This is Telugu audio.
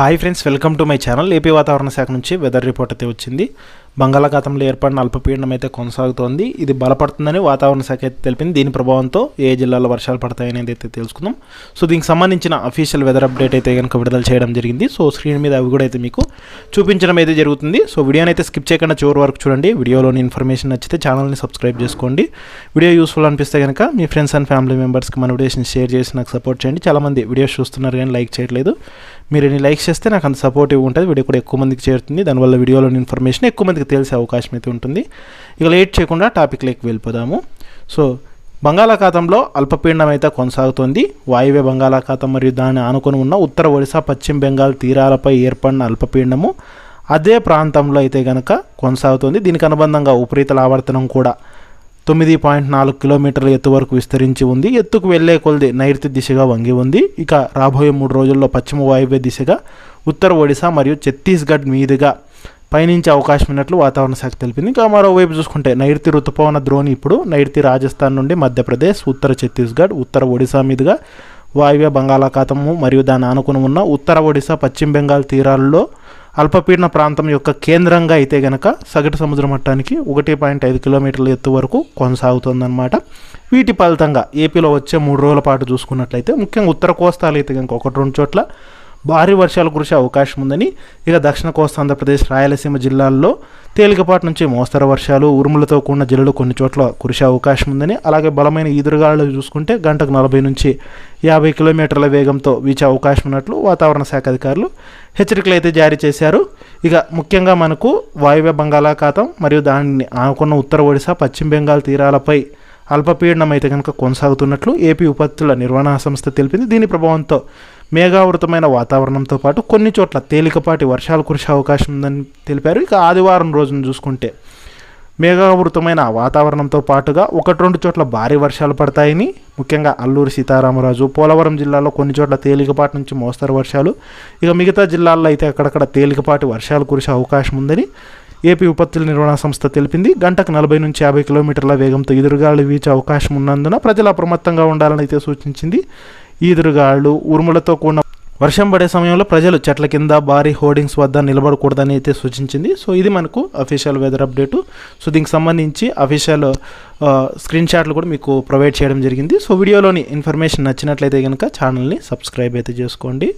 Hi friends, welcome to my channel. AP వాతావరణ శాఖ నుంచి వెదర్ రిపోర్ట్ అయితే వచ్చింది. బంగాళాఖాతంలో ఏర్పడిన అల్పపీడనం అయితే కొనసాగుతోంది. ఇది బలపడుతుందని వాతావరణ శాఖ అయితే తెలిపింది. దీని ప్రభావంతో ఏ జిల్లాలో వర్షాలు పడతాయనేది అయితే తెలుసుకుందాం. సో దీనికి సంబంధించిన అఫీషియల్ వెదర్ అప్డేట్ అయితే కనుక విడుదల చేయడం జరిగింది. సో స్క్రీన్ మీద అవి కూడా అయితే మీకు చూపించడం అయితే జరుగుతుంది. సో వీడియోని అయితే స్కిప్ చేయకుండా చివరి వరకు చూడండి. వీడియోలోని ఇన్ఫర్మేషన్ నచ్చితే ఛానల్ని సబ్స్క్రైబ్ చేసుకోండి. వీడియో యూస్ఫుల్ అనిపిస్తే కనుక మీ ఫ్రెండ్స్ అండ్ ఫ్యామిలీ మెంబర్స్కి మన వీడియోస్ని షేర్ చేసి నాకు సపోర్ట్ చేయండి. చాలామంది వీడియోస్ చూస్తున్నారు కానీ లైక్ చేయట్లేదు. మీరు ఎన్ని లైక్స్ చేస్తే నాకు అంత సపోర్టివ్ ఉంటుంది. వీడియో కూడా ఎక్కువ మందికి చేరుతుంది. దానివల్ల వీడియోలోని ఇన్ఫర్మేషన్ ఎక్కువ మందికి తెలిసే అవకాశం అయితే ఉంటుంది. ఇక లేట్ చేయకుండా టాపిక్లోకి వెళ్ళిపోదాము. సో బంగాళాఖాతంలో అల్పపీడనం అయితే కొనసాగుతోంది. వాయువ్య బంగాళాఖాతం మరియు దాన్ని ఆనుకొని ఉన్న ఉత్తర ఒడిశా, పశ్చిమ బెంగాల్ తీరాలపై ఏర్పడిన అల్పపీడనము అదే ప్రాంతంలో అయితే కనుక కొనసాగుతోంది. దీనికి అనుబంధంగా ఉపరితల ఆవర్తనం కూడా 9.4 కిలోమీటర్ల ఎత్తు వరకు విస్తరించి ఉంది. ఎత్తుకు వెళ్లే కొలది నైరుతి దిశగా వంగి ఉంది. ఇక రాబోయే 3 రోజుల్లో పశ్చిమ వాయువ్య దిశగా ఉత్తర ఒడిశా మరియు ఛత్తీస్గఢ్ మీదుగా పయనించే అవకాశం ఉన్నట్లు వాతావరణ శాఖ తెలిపింది. ఇంకా మరోవైపు చూసుకుంటే నైరుతి ఋతుపవన ద్రోణి ఇప్పుడు నైరుతి రాజస్థాన్ నుండి మధ్యప్రదేశ్, ఉత్తర ఛత్తీస్గఢ్, ఉత్తర ఒడిశా మీదుగా వాయువ్య బంగాళాఖాతము మరియు దాని ఆనుకుని ఉన్న ఉత్తర ఒడిశా, పశ్చిమ బెంగాల్ తీరాల్లో అల్పపీడన ప్రాంతం యొక్క కేంద్రంగా అయితే గనక సగటు సముద్ర మట్టానికి 1.5 కిలోమీటర్ల ఎత్తు వరకు కొనసాగుతుందన్నమాట. వీటి ఫలితంగా ఏపీలో వచ్చే 3 రోజుల పాటు చూసుకున్నట్లయితే ముఖ్యంగా ఉత్తర కోస్తాలు అయితే కనుక 1-2 చోట్ల భారీ వర్షాలు కురిసే అవకాశం ఉందని, ఇక దక్షిణ కోస్తా ఆంధ్రప్రదేశ్, రాయలసీమ జిల్లాల్లో తేలికపాటి నుంచి మోస్తరు వర్షాలు, ఉరుములతో కూడిన జల్లులు కొన్ని చోట్ల కురిసే అవకాశం ఉందని, అలాగే బలమైన ఈదురుగాలు చూసుకుంటే గంటకు 40 నుంచి 50 కిలోమీటర్ల వేగంతో వీచే అవకాశం ఉన్నట్లు వాతావరణ శాఖ అధికారులు హెచ్చరికలు అయితే జారీ చేశారు. ఇక ముఖ్యంగా మనకు వాయువ్య బంగాళాఖాతం మరియు దాన్ని ఆనుకున్న ఉత్తర ఒడిశా, పశ్చిమ బెంగాల్ తీరాలపై అల్పపీడనం అయితే కనుక కొనసాగుతున్నట్లు ఏపీ విపత్తుల నిర్వహణ సంస్థ తెలిపింది. దీని ప్రభావంతో మేఘావృతమైన వాతావరణంతో పాటు కొన్ని చోట్ల తేలికపాటి వర్షాలు కురిసే అవకాశం ఉందని తెలిపారు. ఇక ఆదివారం రోజున చూసుకుంటే మేఘావృతమైన వాతావరణంతో పాటుగా 1-2 చోట్ల భారీ వర్షాలు పడతాయని, ముఖ్యంగా అల్లూరి సీతారామరాజు, పోలవరం జిల్లాలో కొన్ని చోట్ల తేలికపాటి నుంచి మోస్తరు వర్షాలు, ఇక మిగతా జిల్లాల్లో అయితే అక్కడక్కడ తేలికపాటి వర్షాలు కురిసే అవకాశం ఉందని ఏపీ విపత్తుల నిర్వహణ సంస్థ తెలిపింది. గంటకు 40 నుంచి 50 కిలోమీటర్ల వేగంతో ఎదురుగాలు వీచే అవకాశం ఉన్నందున ప్రజలు అప్రమత్తంగా ఉండాలని అయితే సూచించింది. ఈదురుగాళ్ళు, ఉరుములతో కూడిన వర్షం పడే సమయంలో ప్రజలు చెట్ల కింద, భారీ హోర్డింగ్స్ వద్ద నిలబడకూడదని అయితే సూచించింది. సో ఇది మనకు అఫీషియల్ వెదర్ అప్డేటు. సో దీనికి సంబంధించి అఫీషియల్ స్క్రీన్ షాట్లు కూడా మీకు ప్రొవైడ్ చేయడం జరిగింది. సో వీడియోలోని ఇన్ఫర్మేషన్ నచ్చినట్లయితే కనుక ఛానల్ని సబ్స్క్రైబ్ అయితే చేసుకోండి.